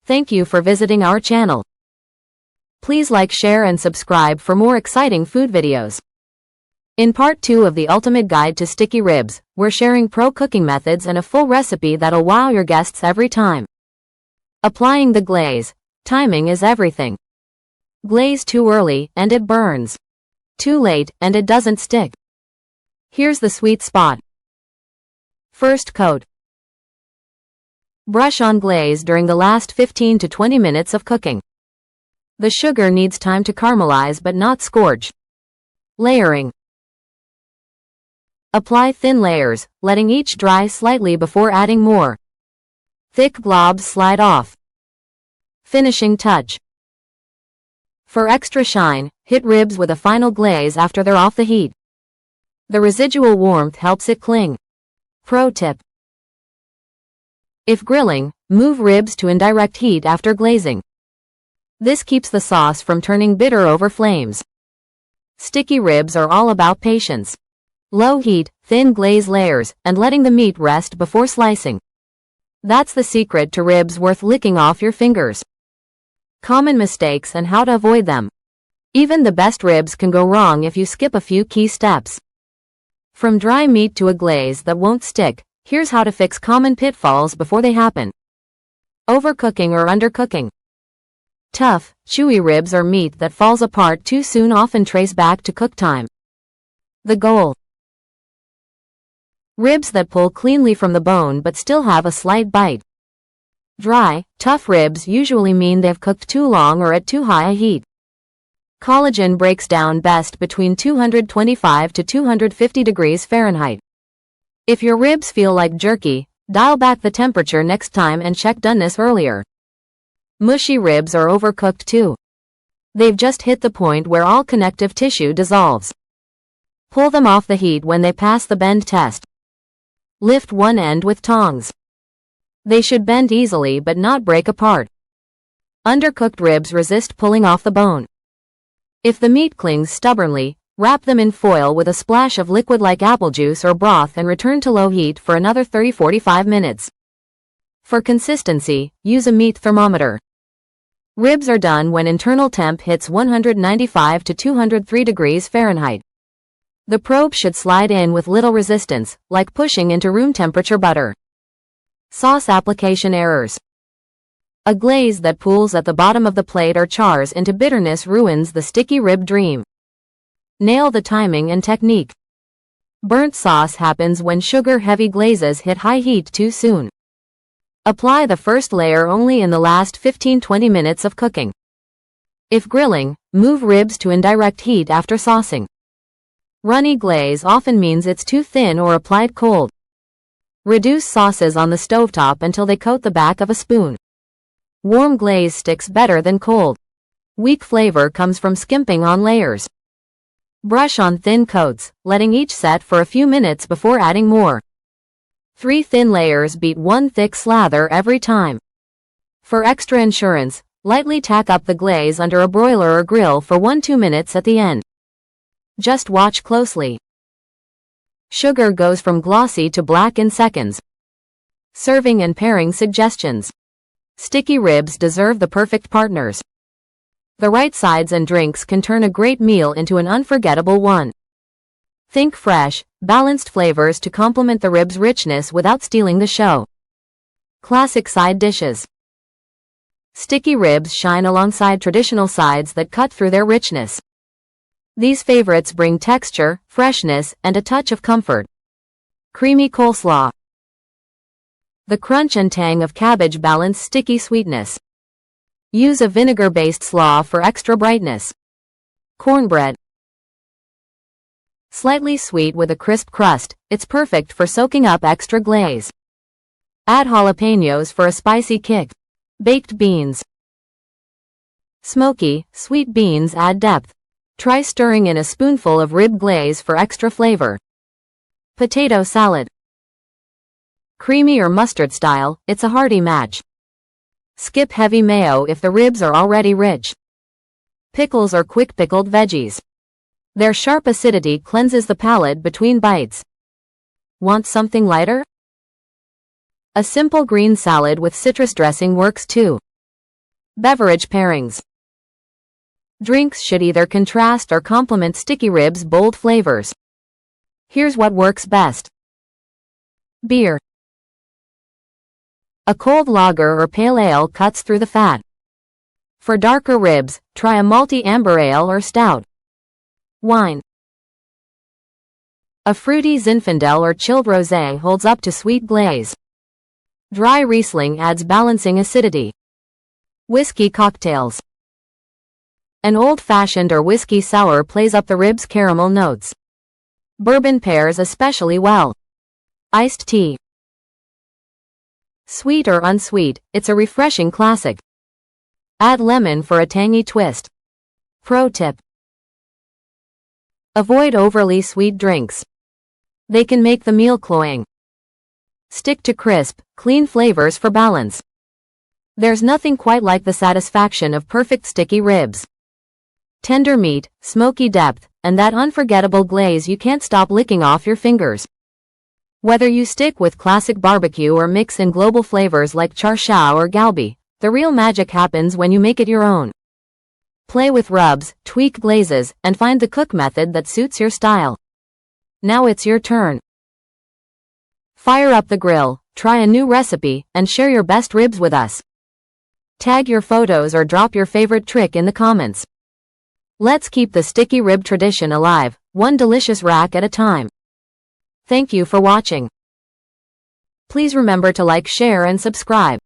Thank you for visiting our channel. Please like, share and subscribe for more exciting food videos. In part 2 of the Ultimate Guide to Sticky Ribs, we're sharing pro cooking methods and a full recipe that'll wow your guests every time. Applying the glaze. Timing is everything. Glaze too early and it burns. Too late and it doesn't stick. Here's the sweet spot. First coat. Brush on glaze during the last 15 to 20 minutes of cooking. The sugar needs time to caramelize but not scorch. Layering. Apply thin layers, letting each dry slightly before adding more. Thick globs slide off. Finishing touch. For extra shine, hit ribs with a final glaze after they're off the heat. The residual warmth helps it cling. Pro tip. If grilling, move ribs to indirect heat after glazing. This keeps the sauce from turning bitter over flames. Sticky ribs are all about patience. Low heat, thin glaze layers, and letting the meat rest before slicing. That's the secret to ribs worth licking off your fingers. Common mistakes and how to avoid them. Even the best ribs can go wrong if you skip a few key steps. From dry meat to a glaze that won't stick, here's how to fix common pitfalls before they happen. Overcooking or undercooking. Tough, chewy ribs or meat that falls apart too soon often trace back to cook time. The goal. Ribs that pull cleanly from the bone but still have a slight bite. Dry, tough ribs usually mean they've cooked too long or at too high a heat. Collagen breaks down best between 225 to 250 degrees Fahrenheit. If your ribs feel like jerky, dial back the temperature next time and check doneness earlier. Mushy ribs are overcooked too. They've just hit the point where all connective tissue dissolves. Pull them off the heat when they pass the bend test. Lift one end with tongs. They should bend easily but not break apart. Undercooked ribs resist pulling off the bone. If the meat clings stubbornly, wrap them in foil with a splash of liquid like apple juice or broth and return to low heat for another 30-45 minutes. For consistency, use a meat thermometer. Ribs are done when internal temp hits 195 to 203 degrees Fahrenheit. The probe should slide in with little resistance, like pushing into room temperature butter. Sauce application errors. A glaze that pools at the bottom of the plate or chars into bitterness ruins the sticky rib dream. Nail the timing and technique. Burnt sauce happens when sugar-heavy glazes hit high heat too soon. Apply the first layer only in the last 15-20 minutes of cooking. If grilling, move ribs to indirect heat after saucing. Runny glaze often means it's too thin or applied cold. Reduce sauces on the stovetop until they coat the back of a spoon. Warm glaze sticks better than cold. Weak flavor comes from skimping on layers. Brush on thin coats, letting each set for a few minutes before adding more. 3 thin layers beat 1 thick slather every time. For extra insurance, lightly tack up the glaze under a broiler or grill for 1-2 minutes at the end. Just watch closely. Sugar goes from glossy to black in seconds. Serving and pairing suggestions. Sticky ribs deserve the perfect partners. The right sides and drinks can turn a great meal into an unforgettable one. Think fresh, balanced flavors to complement the rib's richness without stealing the show. Classic side dishes. Sticky ribs shine alongside traditional sides that cut through their richness. These favorites bring texture, freshness, and a touch of comfort. Creamy coleslaw. The crunch and tang of cabbage balance sticky sweetness. Use a vinegar-based slaw for extra brightness. Cornbread. Slightly sweet with a crisp crust, it's perfect for soaking up extra glaze. Add jalapenos for a spicy kick. Baked beans. Smoky, sweet beans add depth. Try stirring in a spoonful of rib glaze for extra flavor. Potato salad. Creamy or mustard style, it's a hearty match. Skip heavy mayo if the ribs are already rich. Pickles are quick pickled veggies. Their sharp acidity cleanses the palate between bites. Want something lighter? A simple green salad with citrus dressing works too. Beverage pairings. Drinks should either contrast or complement sticky ribs' bold flavors. Here's what works best. Beer. A cold lager or pale ale cuts through the fat. For darker ribs, try a malty amber ale or stout. Wine. A fruity Zinfandel or chilled rosé holds up to sweet glaze. Dry Riesling adds balancing acidity. Whiskey cocktails. An old-fashioned or whiskey sour plays up the ribs' caramel notes. Bourbon pairs especially well. Iced tea. Sweet or unsweet, it's a refreshing classic. Add lemon for a tangy twist. Pro tip. Avoid overly sweet drinks. They can make the meal cloying. Stick to crisp, clean flavors for balance. There's nothing quite like the satisfaction of perfect sticky ribs. Tender meat, smoky depth, and that unforgettable glaze you can't stop licking off your fingers. Whether you stick with classic barbecue or mix in global flavors like char siu or galbi, the real magic happens when you make it your own. Play with rubs, tweak glazes, and find the cook method that suits your style. Now it's your turn. Fire up the grill, try a new recipe, and share your best ribs with us. Tag your photos or drop your favorite trick in the comments. Let's keep the sticky rib tradition alive, one delicious rack at a time. Thank you for watching. Please remember to like, share, and subscribe.